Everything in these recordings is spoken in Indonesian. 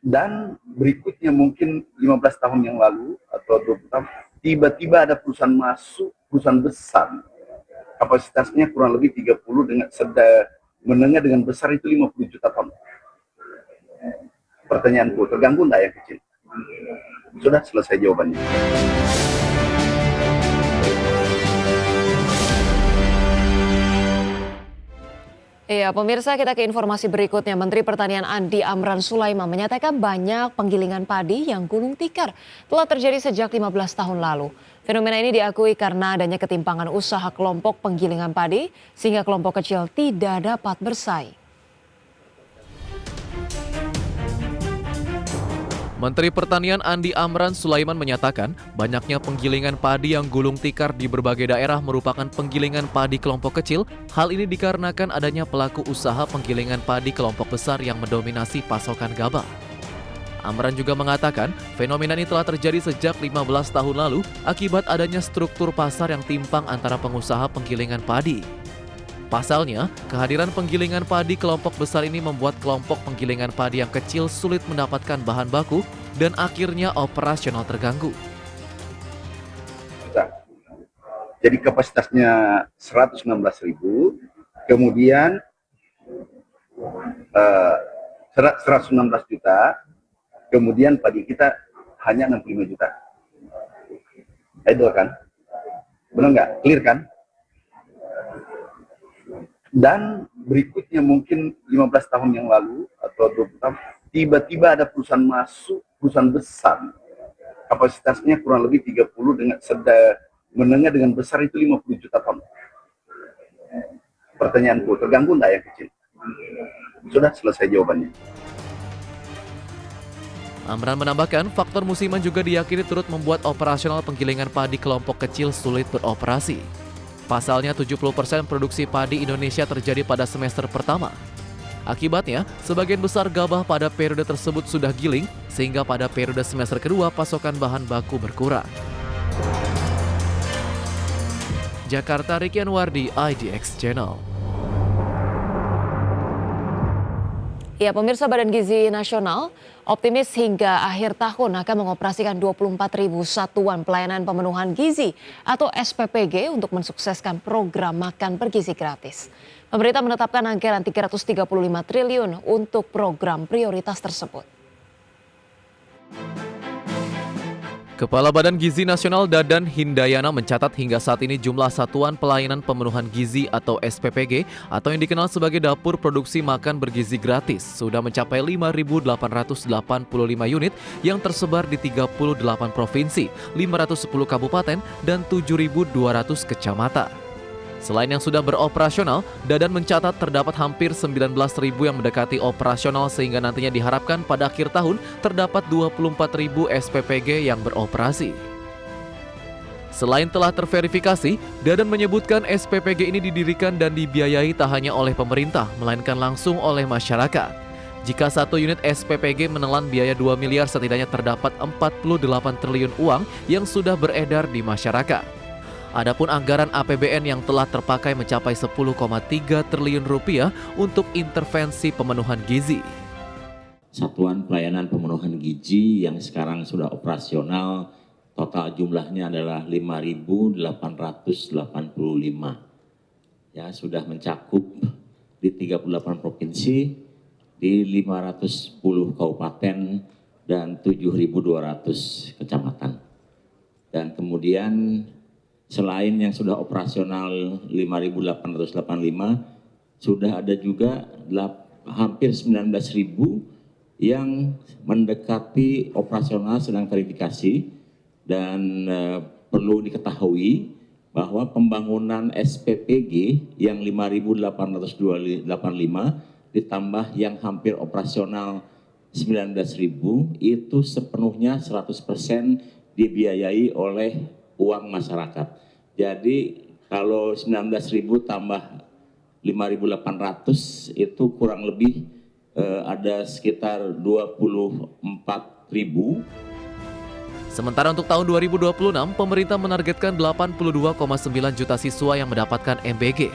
Dan berikutnya mungkin 15 tahun yang lalu atau 20 tahun, tiba-tiba ada perusahaan masuk, perusahaan besar. Kapasitasnya kurang lebih 30 dengan menengah dengan besar itu 50 juta ton. Pertanyaanku, terganggu nggak yang kecil? Sudah selesai jawabannya. Iya, pemirsa, kita ke informasi berikutnya. Menteri Pertanian Andi Amran Sulaiman menyatakan banyak penggilingan padi yang gulung tikar telah terjadi sejak 15 tahun lalu. Fenomena ini diakui karena adanya ketimpangan usaha kelompok penggilingan padi sehingga kelompok kecil tidak dapat bersaing. Menteri Pertanian Andi Amran Sulaiman menyatakan banyaknya penggilingan padi yang gulung tikar di berbagai daerah merupakan penggilingan padi kelompok kecil. Hal ini dikarenakan adanya pelaku usaha penggilingan padi kelompok besar yang mendominasi pasokan gabah. Amran juga mengatakan fenomena ini telah terjadi sejak 15 tahun lalu akibat adanya struktur pasar yang timpang antara pengusaha penggilingan padi. Pasalnya, kehadiran penggilingan padi kelompok besar ini membuat kelompok penggilingan padi yang kecil sulit mendapatkan bahan baku dan akhirnya operasional terganggu. Jadi kapasitasnya 116.000, kemudian 116 juta, kemudian padi kita hanya 65 juta. Itu kan? Benar nggak? Clear kan? Dan berikutnya mungkin 15 tahun yang lalu atau 20 tahun, tiba-tiba ada perusahaan masuk, perusahaan besar. Kapasitasnya kurang lebih 30 dengan menengah dengan besar itu 50 juta ton. Pertanyaanku, terganggu nggak yang kecil? Sudah selesai jawabannya. Amran menambahkan faktor musiman juga diyakini turut membuat operasional penggilingan padi kelompok kecil sulit beroperasi. Pasalnya 70% produksi padi Indonesia terjadi pada semester pertama. Akibatnya, sebagian besar gabah pada periode tersebut sudah giling, sehingga pada periode semester kedua pasokan bahan baku berkurang. Jakarta, Riki Anwardi, IDX Channel. Ya, pemirsa, Badan Gizi Nasional optimis hingga akhir tahun akan mengoperasikan 24.000 satuan pelayanan pemenuhan gizi atau SPPG untuk mensukseskan program makan bergizi gratis. Pemerintah menetapkan anggaran 335 triliun untuk program prioritas tersebut. Kepala Badan Gizi Nasional Dadan Hindayana mencatat hingga saat ini jumlah satuan pelayanan pemenuhan gizi atau SPPG atau yang dikenal sebagai dapur produksi makan bergizi gratis sudah mencapai 5.885 unit yang tersebar di 38 provinsi, 510 kabupaten, dan 7.200 kecamatan. Selain yang sudah beroperasional, Dadan mencatat terdapat hampir 19.000 yang mendekati operasional sehingga nantinya diharapkan pada akhir tahun terdapat 24.000 SPPG yang beroperasi. Selain telah terverifikasi, Dadan menyebutkan SPPG ini didirikan dan dibiayai tak hanya oleh pemerintah, melainkan langsung oleh masyarakat. Jika satu unit SPPG menelan biaya 2 miliar, setidaknya terdapat 48 triliun uang yang sudah beredar di masyarakat. Adapun anggaran APBN yang telah terpakai mencapai 10,3 triliun rupiah untuk intervensi pemenuhan gizi. Satuan pelayanan pemenuhan gizi yang sekarang sudah operasional, total jumlahnya adalah 5.885. Ya, sudah mencakup di 38 provinsi, di 510 kabupaten dan 7.200 kecamatan. Dan kemudian selain yang sudah operasional 5.885, sudah ada juga hampir 19.000 yang mendekati operasional sedang verifikasi. Dan perlu diketahui bahwa pembangunan SPPG yang 5.885 ditambah yang hampir operasional 19.000 itu sepenuhnya 100% dibiayai oleh uang masyarakat. Jadi kalau 19.000 tambah 5.800 itu kurang lebih ada sekitar 24.000. Sementara untuk tahun 2026, pemerintah menargetkan 82,9 juta siswa yang mendapatkan MBG.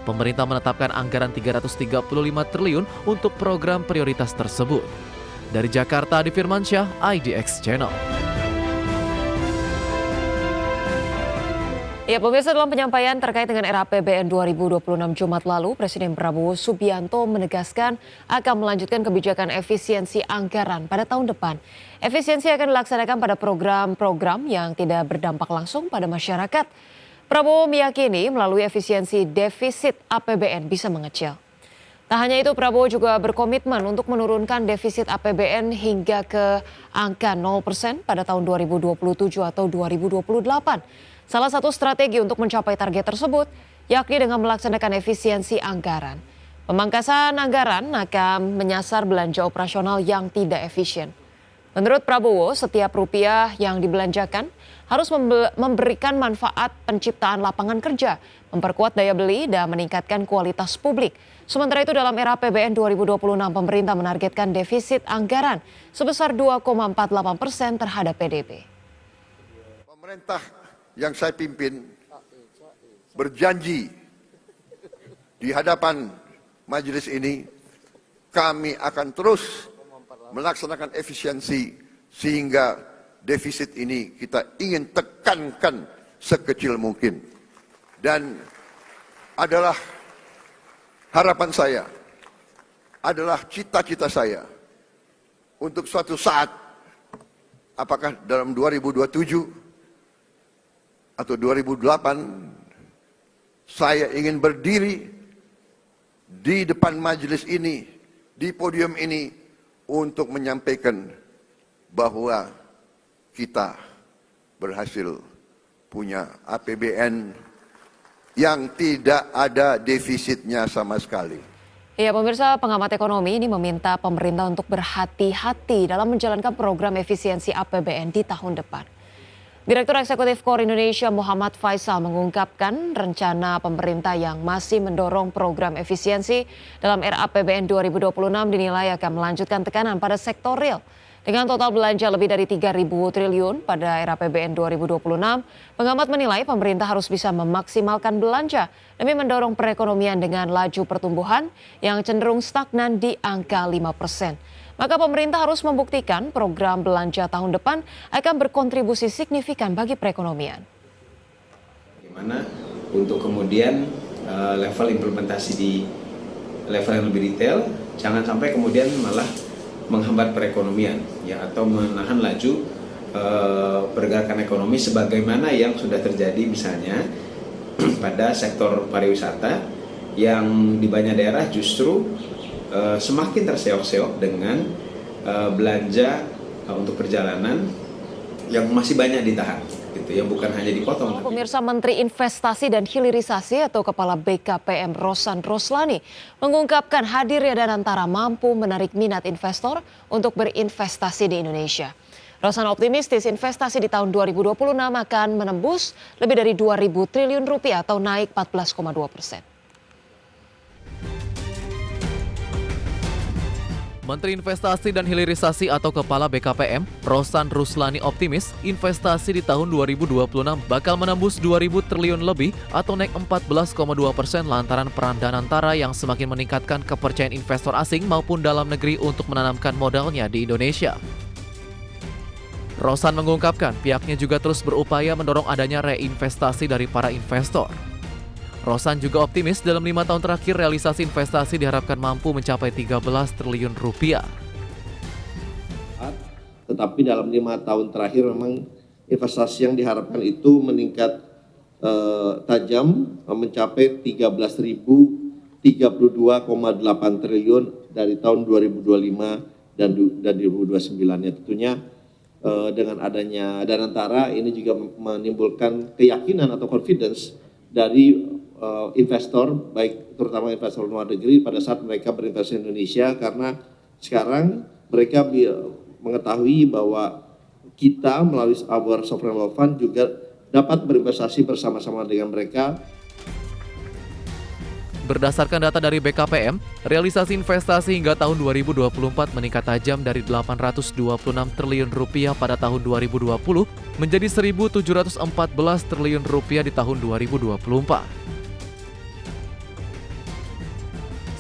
Pemerintah menetapkan anggaran 335 triliun untuk program prioritas tersebut. Dari Jakarta, Adi Firmansyah, IDX Channel. Ya, pemirsa, dalam penyampaian terkait dengan RAPBN 2026 Jumat lalu, Presiden Prabowo Subianto menegaskan akan melanjutkan kebijakan efisiensi anggaran pada tahun depan. Efisiensi akan dilaksanakan pada program-program yang tidak berdampak langsung pada masyarakat. Prabowo meyakini melalui efisiensi defisit APBN bisa mengecil. Tak hanya itu, Prabowo juga berkomitmen untuk menurunkan defisit APBN hingga ke angka 0% pada tahun 2027 atau 2028. Salah satu strategi untuk mencapai target tersebut yakni dengan melaksanakan efisiensi anggaran. Pemangkasan anggaran akan menyasar belanja operasional yang tidak efisien. Menurut Prabowo, setiap rupiah yang dibelanjakan harus memberikan manfaat penciptaan lapangan kerja, memperkuat daya beli, dan meningkatkan kualitas publik. Sementara itu dalam era APBN 2026, pemerintah menargetkan defisit anggaran sebesar 2,48% terhadap PDB. Pemerintah yang saya pimpin berjanji di hadapan majelis ini, kami akan terus melaksanakan efisiensi sehingga defisit ini kita ingin tekankan sekecil mungkin. Dan adalah harapan saya, adalah cita-cita saya untuk suatu saat, apakah dalam 2027 atau 2008, saya ingin berdiri di depan majelis ini, di podium ini, untuk menyampaikan bahwa kita berhasil punya APBN yang tidak ada defisitnya sama sekali. Ya, pemirsa, pengamat ekonomi ini meminta pemerintah untuk berhati-hati dalam menjalankan program efisiensi APBN di tahun depan. Direktur Eksekutif KOR Indonesia Muhammad Faisal mengungkapkan rencana pemerintah yang masih mendorong program efisiensi dalam RAPBN 2026 dinilai akan melanjutkan tekanan pada sektor real. Dengan total belanja lebih dari 3.000 triliun pada RAPBN 2026, pengamat menilai pemerintah harus bisa memaksimalkan belanja demi mendorong perekonomian dengan laju pertumbuhan yang cenderung stagnan di angka 5%. Maka pemerintah harus membuktikan program belanja tahun depan akan berkontribusi signifikan bagi perekonomian. Bagaimana untuk kemudian level implementasi di level yang lebih detail, jangan sampai kemudian malah menghambat perekonomian ya, atau menahan laju pergerakan ekonomi sebagaimana yang sudah terjadi misalnya pada sektor pariwisata yang di banyak daerah justru semakin terseok-seok dengan belanja untuk perjalanan yang masih banyak ditahan, gitu ya, bukan hanya dipotong. Pemirsa, Menteri Investasi dan Hilirisasi atau Kepala BKPM Rosan Roslani mengungkapkan hadirnya Danantara mampu menarik minat investor untuk berinvestasi di Indonesia. Rosan optimistis investasi di tahun 2026 akan menembus lebih dari 2.000 triliun rupiah atau naik 14,2%. Menteri Investasi dan Hilirisasi atau Kepala BKPM, Rosan Roslani optimis investasi di tahun 2026 bakal menembus 2.000 triliun lebih atau naik 14,2% lantaran peran Danantara yang semakin meningkatkan kepercayaan investor asing maupun dalam negeri untuk menanamkan modalnya di Indonesia. Rosan mengungkapkan pihaknya juga terus berupaya mendorong adanya reinvestasi dari para investor. Rosan juga optimis dalam 5 tahun terakhir realisasi investasi diharapkan mampu mencapai 13 triliun rupiah. Tetapi dalam 5 tahun terakhir memang investasi yang diharapkan itu meningkat tajam, mencapai 13.032,8 triliun dari tahun 2025 dan 2029-nya. Tentunya dengan adanya Danantara ini juga menimbulkan keyakinan atau confidence dari investor, baik terutama investor luar negeri pada saat mereka berinvestasi di Indonesia, karena sekarang mereka mengetahui bahwa kita melalui our sovereign wealth fund juga dapat berinvestasi bersama-sama dengan mereka. Berdasarkan data dari BKPM, realisasi investasi hingga tahun 2024 meningkat tajam dari 826 triliun rupiah pada tahun 2020 menjadi 1.714 triliun rupiah di tahun 2024.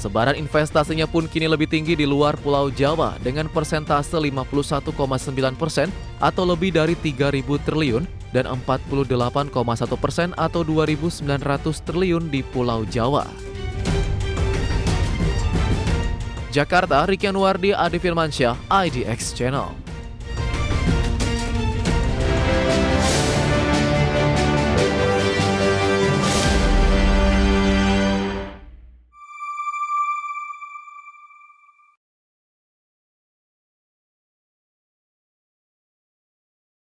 Sebaran investasinya pun kini lebih tinggi di luar Pulau Jawa dengan persentase 51,9% atau lebih dari 3.000 triliun dan 48,1% atau 2.900 triliun di Pulau Jawa. Jakarta, Ricky Anuardi, Adi Firmansyah, IDX Channel.